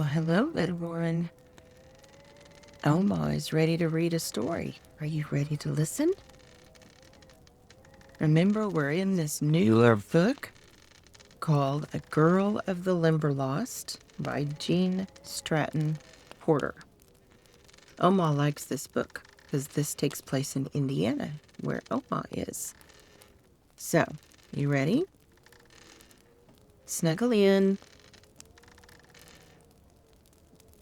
Well, hello, little one. Oma is ready to read a story. Are you ready to listen? Remember, we're in this newer book called A Girl of the Limberlost by Jean Stratton Porter. Oma likes this book because this takes place in Indiana, where Oma is. So, you ready? Snuggle in.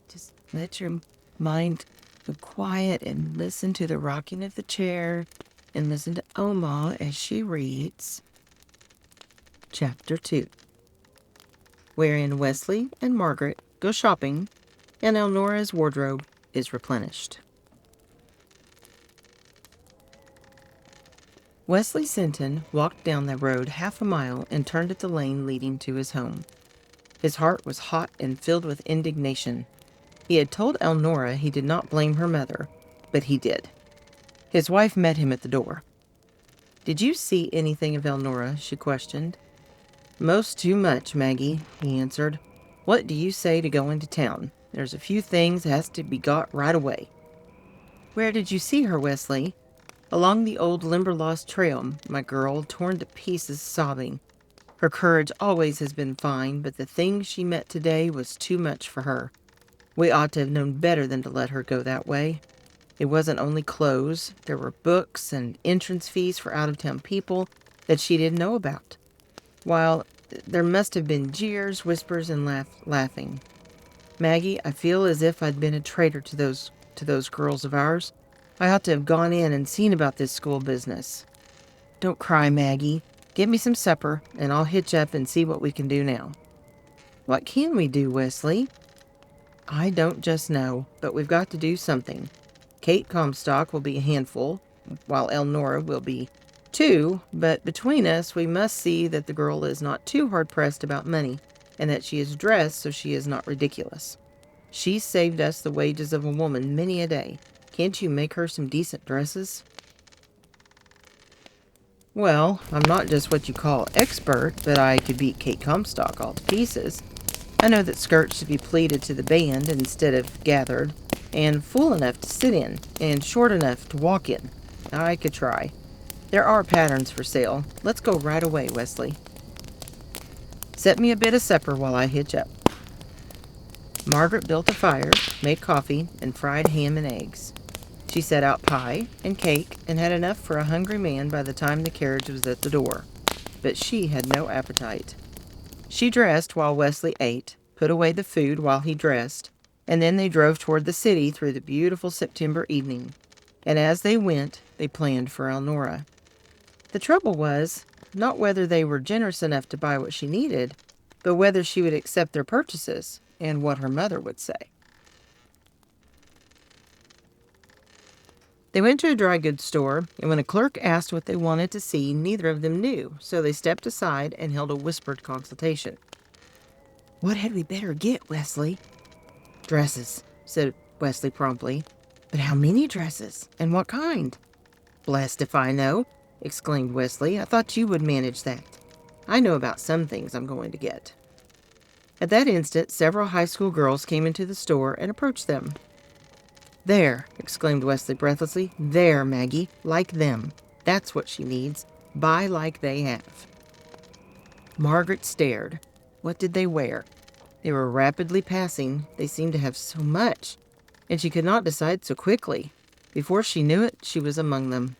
Just let your mind go quiet and listen to the rocking of the chair and listen to Oma as she reads Chapter 2, wherein Wesley and Margaret go shopping and Elnora's wardrobe is replenished. Wesley Sinton walked down the road half a mile and turned at the lane leading to his home. His heart was hot and filled with indignation. He had told Elnora he did not blame her mother, but he did. His wife met him at the door. "Did you see anything of Elnora?" she questioned. "Most too much, Maggie," he answered. "What do you say to going to town? There's a few things has to be got right away." "Where did you see her, Wesley?" "Along the old Limberlost trail, my girl, torn to pieces sobbing. Her courage always has been fine, but the thing she met today was too much for her. We ought to have known better than to let her go that way. It wasn't only clothes. There were books and entrance fees for out-of-town people that she didn't know about. While there must have been jeers, whispers, and laughing. Maggie, I feel as if I'd been a traitor to those girls of ours. I ought to have gone in and seen about this school business. Don't cry, Maggie. Get me some supper, and I'll hitch up and see what we can do now." "What can we do, Wesley?" "I don't just know, but we've got to do something. Kate Comstock will be a handful, while Elnora will be too, but between us we must see that the girl is not too hard-pressed about money, and that she is dressed so she is not ridiculous. She's saved us the wages of a woman many a day. Can't you make her some decent dresses?" "Well, I'm not just what you call expert, but I could beat Kate Comstock all to pieces. I know that skirts should be pleated to the band instead of gathered, and full enough to sit in, and short enough to walk in. I could try. There are patterns for sale. Let's go right away, Wesley. Set me a bit of supper while I hitch up." Margaret built a fire, made coffee, and fried ham and eggs. She set out pie and cake and had enough for a hungry man by the time the carriage was at the door. But she had no appetite. She dressed while Wesley ate, put away the food while he dressed, and then they drove toward the city through the beautiful September evening. And as they went, they planned for Elnora. The trouble was, not whether they were generous enough to buy what she needed, but whether she would accept their purchases and what her mother would say. They went to a dry goods store, and when a clerk asked what they wanted to see, neither of them knew, so they stepped aside and held a whispered consultation. "What had we better get, Wesley?" "Dresses," said Wesley promptly. "But how many dresses? And what kind?" "Blessed if I know," exclaimed Wesley. "I thought you would manage that. I know about some things I'm going to get." At that instant, several high school girls came into the store and approached them. "There," exclaimed Wesley breathlessly. "There, Maggie, like them. That's what she needs. Buy like they have." Margaret stared. What did they wear? They were rapidly passing. They seemed to have so much, and she could not decide so quickly. Before she knew it, she was among them.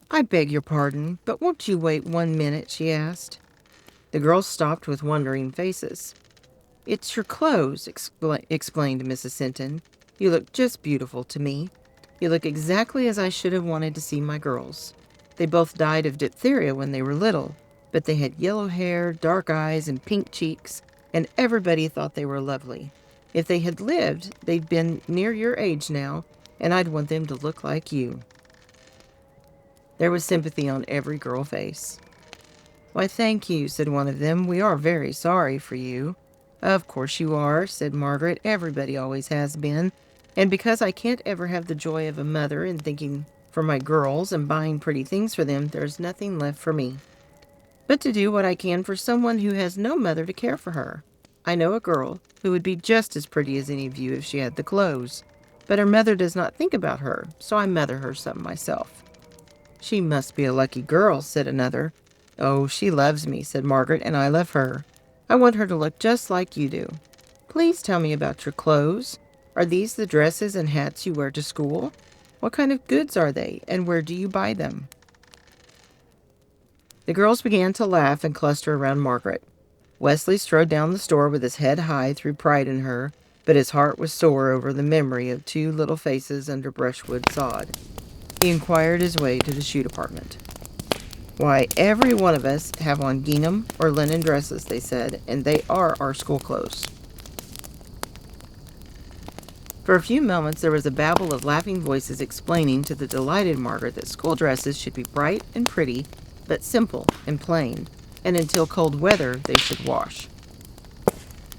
"I beg your pardon, but won't you wait 1 minute?" she asked. The girls stopped with wondering faces. "It's your clothes," explained Mrs. Sinton. "You look just beautiful to me. You look exactly as I should have wanted to see my girls. They both died of diphtheria when they were little, but they had yellow hair, dark eyes, and pink cheeks, and everybody thought they were lovely. If they had lived, they'd been near your age now, and I'd want them to look like you." There was sympathy on every girl face. "Why, thank you," said one of them. "We are very sorry for you." "Of course you are," said Margaret. "Everybody always has been. And because I can't ever have the joy of a mother in thinking for my girls and buying pretty things for them, there's nothing left for me but to do what I can for someone who has no mother to care for her. I know a girl who would be just as pretty as any of you if she had the clothes. But her mother does not think about her, so I mother her some myself." "She must be a lucky girl," said another. "Oh, she loves me," said Margaret, "and I love her. I want her to look just like you do. Please tell me about your clothes. Are these the dresses and hats you wear to school? What kind of goods are they, and where do you buy them?" The girls began to laugh and cluster around Margaret. Wesley strode down the store with his head high through pride in her, but his heart was sore over the memory of two little faces under brushwood sod. He inquired his way to the shoe department. "Why, every one of us have on gingham or linen dresses," they said, "and they are our school clothes." For a few moments there was a babble of laughing voices explaining to the delighted Margaret that school dresses should be bright and pretty, but simple and plain, and until cold weather they should wash.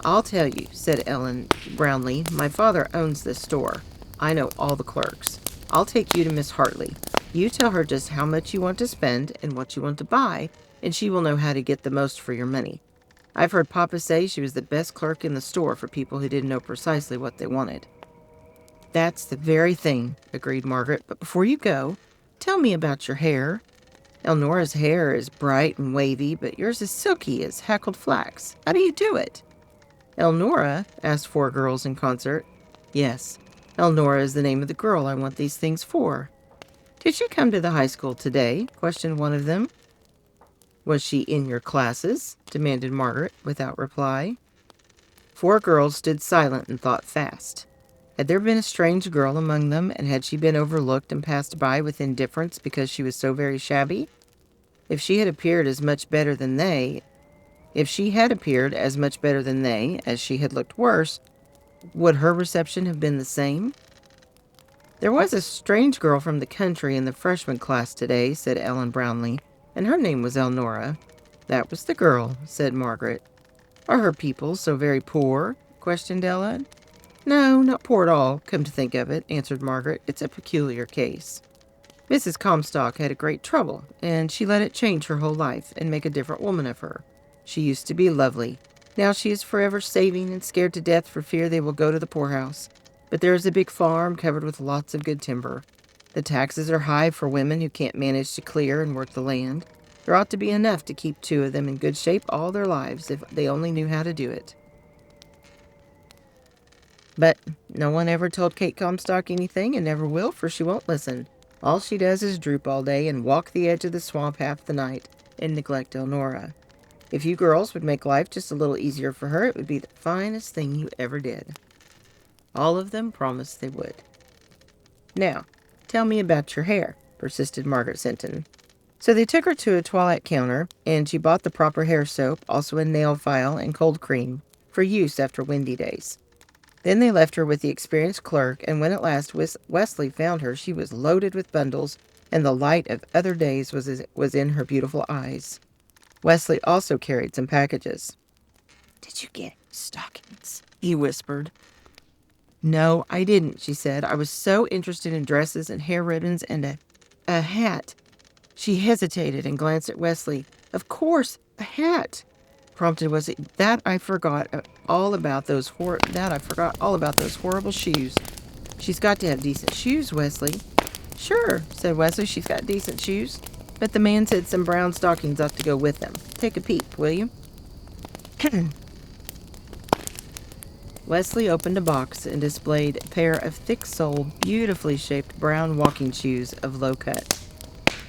"I'll tell you," said Ellen Brownlee, "my father owns this store. I know all the clerks. I'll take you to Miss Hartley. You tell her just how much you want to spend and what you want to buy, and she will know how to get the most for your money. I've heard Papa say she was the best clerk in the store for people who didn't know precisely what they wanted." "That's the very thing," agreed Margaret. "But before you go, tell me about your hair. Elnora's hair is bright and wavy, but yours is silky as hackled flax. How do you do it?" "Elnora?" asked four girls in concert. "Yes, Elnora is the name of the girl I want these things for." "Did she come to the high school today?" questioned one of them. "Was she in your classes?" demanded Margaret, without reply. Four girls stood silent and thought fast. Had there been a strange girl among them, and had she been overlooked and passed by with indifference because she was so very shabby? If she had appeared as much better than they, as she had looked worse, would her reception have been the same? "There was a strange girl from the country in the freshman class today," said Ellen Brownlee, "and her name was Elnora." "That was the girl," said Margaret. "Are her people so very poor?" questioned Ellen. "No, not poor at all, come to think of it," answered Margaret. "It's a peculiar case. Mrs. Comstock had a great trouble, and she let it change her whole life and make a different woman of her. She used to be lovely. Now she is forever saving and scared to death for fear they will go to the poorhouse. But there is a big farm covered with lots of good timber. The taxes are high for women who can't manage to clear and work the land. There ought to be enough to keep two of them in good shape all their lives if they only knew how to do it." But no one ever told Kate Comstock anything, and never will, for she won't listen. All she does is droop all day and walk the edge of the swamp half the night and neglect Elnora. If you girls would make life just a little easier for her, it would be the finest thing you ever did. All of them promised they would. "Now, tell me about your hair," persisted Margaret Sinton. So they took her to a toilette counter, and she bought the proper hair soap, also a nail file and cold cream, for use after windy days. Then they left her with the experienced clerk, and when at last Wesley found her, she was loaded with bundles, and the light of other days was in her beautiful eyes. Wesley also carried some packages. "Did you get stockings?" he whispered. "No, I didn't," she said. "I was so interested in dresses and hair ribbons and a hat." She hesitated and glanced at Wesley. "Of course, a hat," prompted Wesley. I forgot all about those horrible shoes. She's got to have decent shoes, Wesley." "Sure," said Wesley, "she's got decent shoes. But the man said some brown stockings ought to go with them. Take a peep, will you?" Wesley opened a box and displayed a pair of thick-soled, beautifully shaped brown walking shoes of low cut.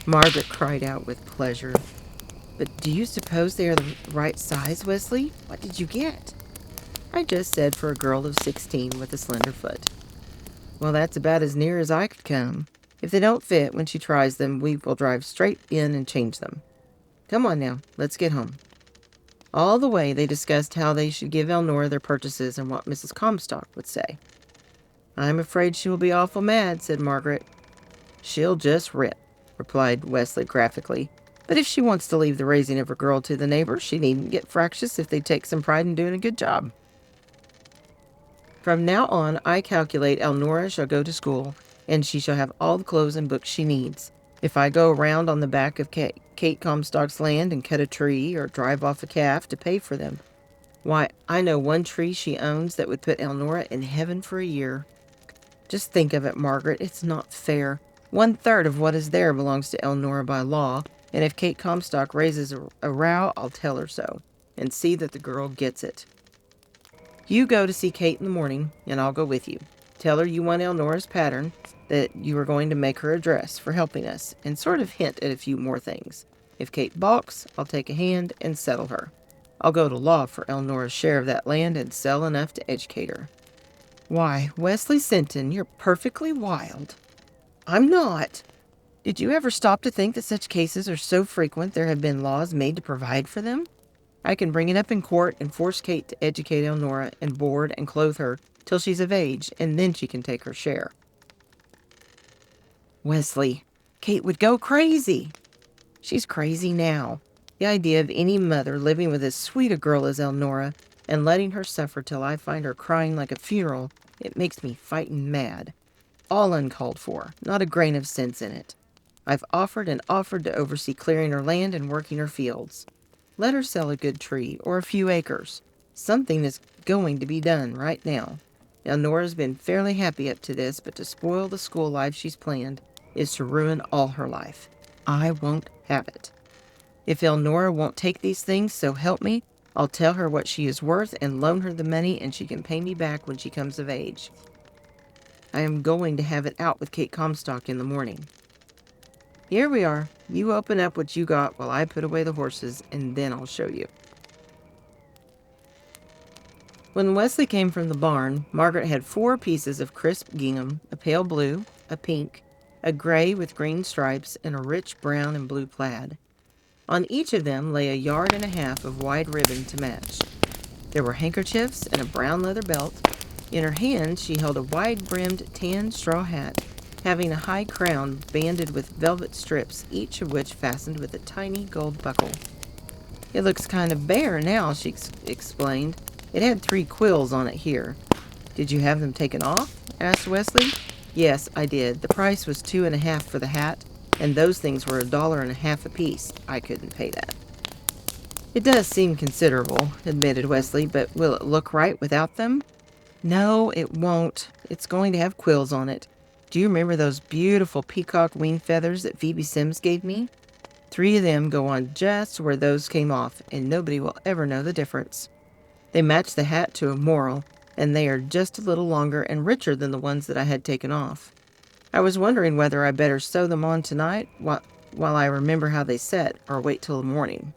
Margaret cried out with pleasure. "But do you suppose they are the right size, Wesley? What did you get?" "I just said for a girl of 16 with a slender foot." "Well, that's about as near as I could come. If they don't fit when she tries them, we will drive straight in and change them. Come on now, let's get home." All the way they discussed how they should give Elnora their purchases and what Mrs. Comstock would say. "I'm afraid she will be awful mad," said Margaret. "She'll just rip," replied Wesley graphically. "But if she wants to leave the raising of her girl to the neighbors, she needn't get fractious if they take some pride in doing a good job. From now on, I calculate Elnora shall go to school, and she shall have all the clothes and books she needs. If I go around on the back of Kate Comstock's land and cut a tree or drive off a calf to pay for them, Why, I know one tree she owns that would put Elnora in heaven for a year. Just think of it, Margaret. It's not fair. 1/3 of what is there belongs to Elnora by law, and if Kate Comstock raises a row, I'll tell her so, and see that the girl gets it. You go to see Kate in the morning, and I'll go with you. Tell her you want Elnora's pattern, that you are going to make her a dress for helping us, and sort of hint at a few more things. If Kate balks, I'll take a hand and settle her. I'll go to law for Elnora's share of that land and sell enough to educate her. Why, Wesley Sinton, you're perfectly wild. I'm not. Did you ever stop to think that such cases are so frequent there have been laws made to provide for them? I can bring it up in court and force Kate to educate Elnora and board and clothe her till she's of age, and then she can take her share. Wesley, Kate would go crazy. She's crazy now. The idea of any mother living with as sweet a girl as Elnora and letting her suffer till I find her crying like a funeral, it makes me fightin' mad. All uncalled for, not a grain of sense in it. I've offered and offered to oversee clearing her land and working her fields. Let her sell a good tree or a few acres. Something is going to be done right now. Elnora's been fairly happy up to this, but to spoil the school life she's planned is to ruin all her life. I won't have it. If Elnora won't take these things, so help me, I'll tell her what she is worth and loan her the money, and she can pay me back when she comes of age. I am going to have it out with Kate Comstock in the morning. Here we are. You open up what you got while I put away the horses, and then I'll show you. When Wesley came from the barn, Margaret had 4 pieces of crisp gingham, a pale blue, a pink, a gray with green stripes, and a rich brown and blue plaid. On each of them lay 1.5 yards of wide ribbon to match. There were handkerchiefs and a brown leather belt. In her hand she held a wide-brimmed tan straw hat, having a high crown banded with velvet strips, each of which fastened with a tiny gold buckle. It looks kind of bare now, she explained. It had 3 quills on it here. Did you have them taken off? Asked Wesley. Yes, I did. The price was 2.50 for the hat, and those things were $1.50 apiece. I couldn't pay that. It does seem considerable, admitted Wesley, but will it look right without them? No, it won't. It's going to have quills on it. Do you remember those beautiful peacock wing feathers that Phoebe Sims gave me? 3 of them go on just where those came off, and nobody will ever know the difference. They match the hat to a moral, and they are just a little longer and richer than the ones that I had taken off. I was wondering whether I better sew them on tonight while I remember how they set, or wait till the morning.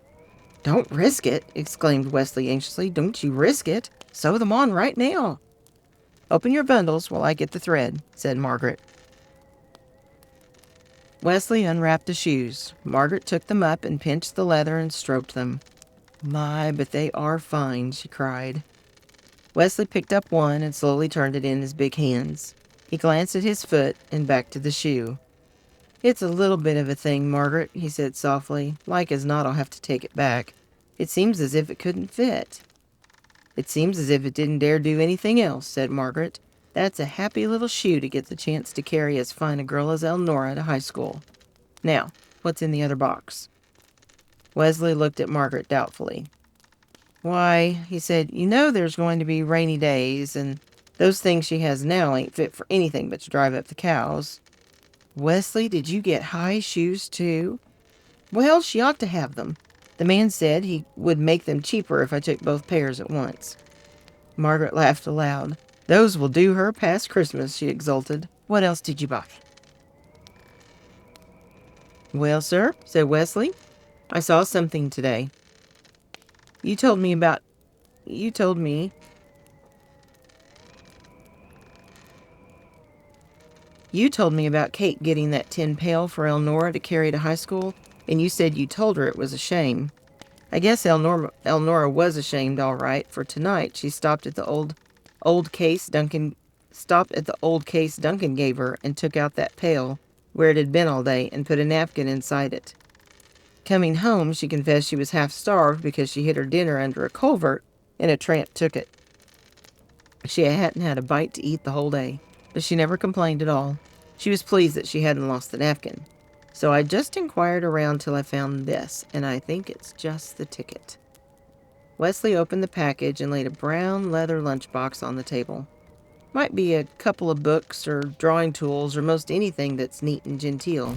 Don't risk it, exclaimed Wesley anxiously. Don't you risk it. Sew them on right now. Open your bundles while I get the thread, said Margaret. Wesley unwrapped the shoes. Margaret took them up and pinched the leather and stroked them. My, but they are fine, she cried. Wesley picked up one and slowly turned it in his big hands. He glanced at his foot and back to the shoe. It's a little bit of a thing, Margaret, he said softly. Like as not, I'll have to take it back. It seems as if it couldn't fit. It seems as if it didn't dare do anything else, said Margaret. That's a happy little shoe to get the chance to carry as fine a girl as Elnora to high school. Now, what's in the other box? Wesley looked at Margaret doubtfully. Why, he said, you know there's going to be rainy days, and those things she has now ain't fit for anything but to drive up the cows. Wesley, did you get high shoes too? Well, she ought to have them. The man said he would make them cheaper if I took both pairs at once. Margaret laughed aloud. Those will do her past Christmas, she exulted. What else did you buy? Well, sir, said Wesley, I saw something today. You told me about Kate getting that tin pail for Elnora to carry to high school, and you said you told her it was a shame. I guess Elnora was ashamed, all right, for tonight she stopped at the old case Duncan gave her and took out that pail where it had been all day and put a napkin inside it. Coming home, she confessed she was half starved because she hid her dinner under a culvert and a tramp took it. She hadn't had a bite to eat the whole day, but she never complained at all. She was pleased that she hadn't lost the napkin. So I just inquired around till I found this, and I think it's just the ticket. Wesley opened the package and laid a brown leather lunchbox on the table. Might be a couple of books or drawing tools or most anything that's neat and genteel.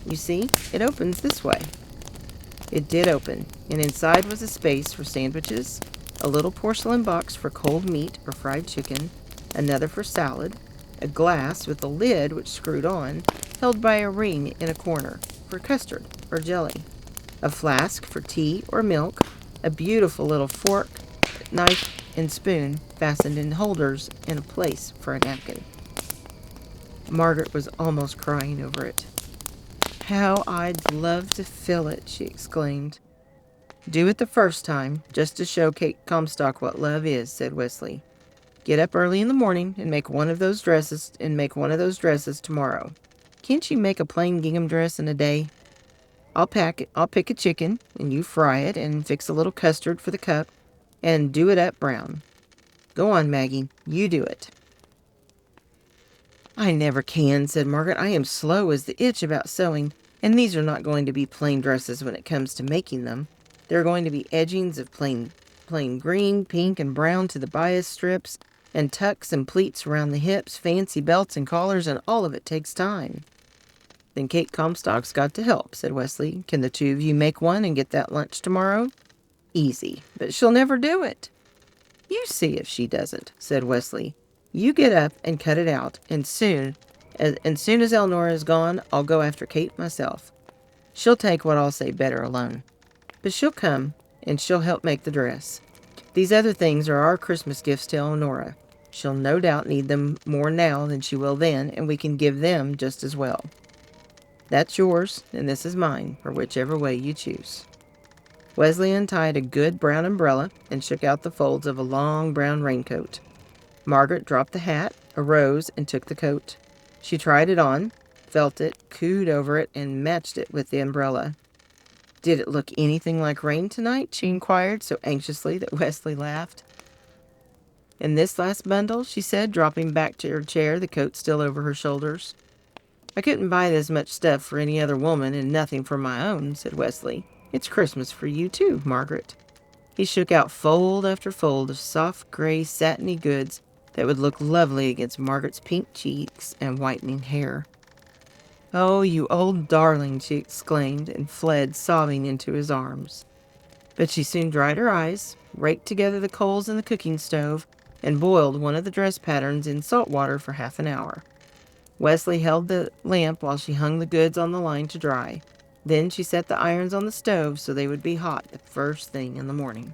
You see, it opens this way. It did open, and inside was a space for sandwiches, a little porcelain box for cold meat or fried chicken, another for salad, a glass with a lid which screwed on, held by a ring in a corner, for custard or jelly, a flask for tea or milk, a beautiful little fork, knife, and spoon fastened in holders, and a place for a napkin. Margaret was almost crying over it. "How I'd love to fill it," she exclaimed. "Do it the first time, just to show Kate Comstock what love is," said Wesley. "Get up early in the morning and make one of those dresses tomorrow. Can't you make a plain gingham dress in a day? I'll pick a chicken, and you fry it, and fix a little custard for the cup, and do it up brown. Go on, Maggie, you do it." "I never can," said Margaret. "I am slow as the itch about sewing, and these are not going to be plain dresses when it comes to making them. There are going to be edgings of plain green, pink, and brown to the bias strips, and tucks and pleats around the hips, fancy belts and collars, and all of it takes time." "Then Kate Comstock's got to help," said Wesley. "Can the two of you make one and get that lunch tomorrow?" "Easy, but she'll never do it." "You see if she doesn't," said Wesley. "You get up and cut it out, and soon as Elnora is gone, I'll go after Kate myself. She'll take what I'll say better alone. But she'll come, and she'll help make the dress. These other things are our Christmas gifts to Elnora. She'll no doubt need them more now than she will then, and we can give them just as well. That's yours, and this is mine, for whichever way you choose." Wesley untied a good brown umbrella and shook out the folds of a long brown raincoat. Margaret dropped the hat, arose, and took the coat. She tried it on, felt it, cooed over it, and matched it with the umbrella. "Did it look anything like rain tonight?" she inquired so anxiously that Wesley laughed. "In this last bundle?" she said, dropping back to her chair, the coat still over her shoulders. "I couldn't buy this much stuff for any other woman and nothing for my own," said Wesley. "It's Christmas for you too, Margaret." He shook out fold after fold of soft gray satiny goods that would look lovely against Margaret's pink cheeks and whitening hair. "Oh, you old darling," she exclaimed, and fled sobbing into his arms. But she soon dried her eyes, raked together the coals in the cooking stove, and boiled one of the dress patterns in salt water for half an hour. Wesley held the lamp while she hung the goods on the line to dry. Then she set the irons on the stove so they would be hot the first thing in the morning.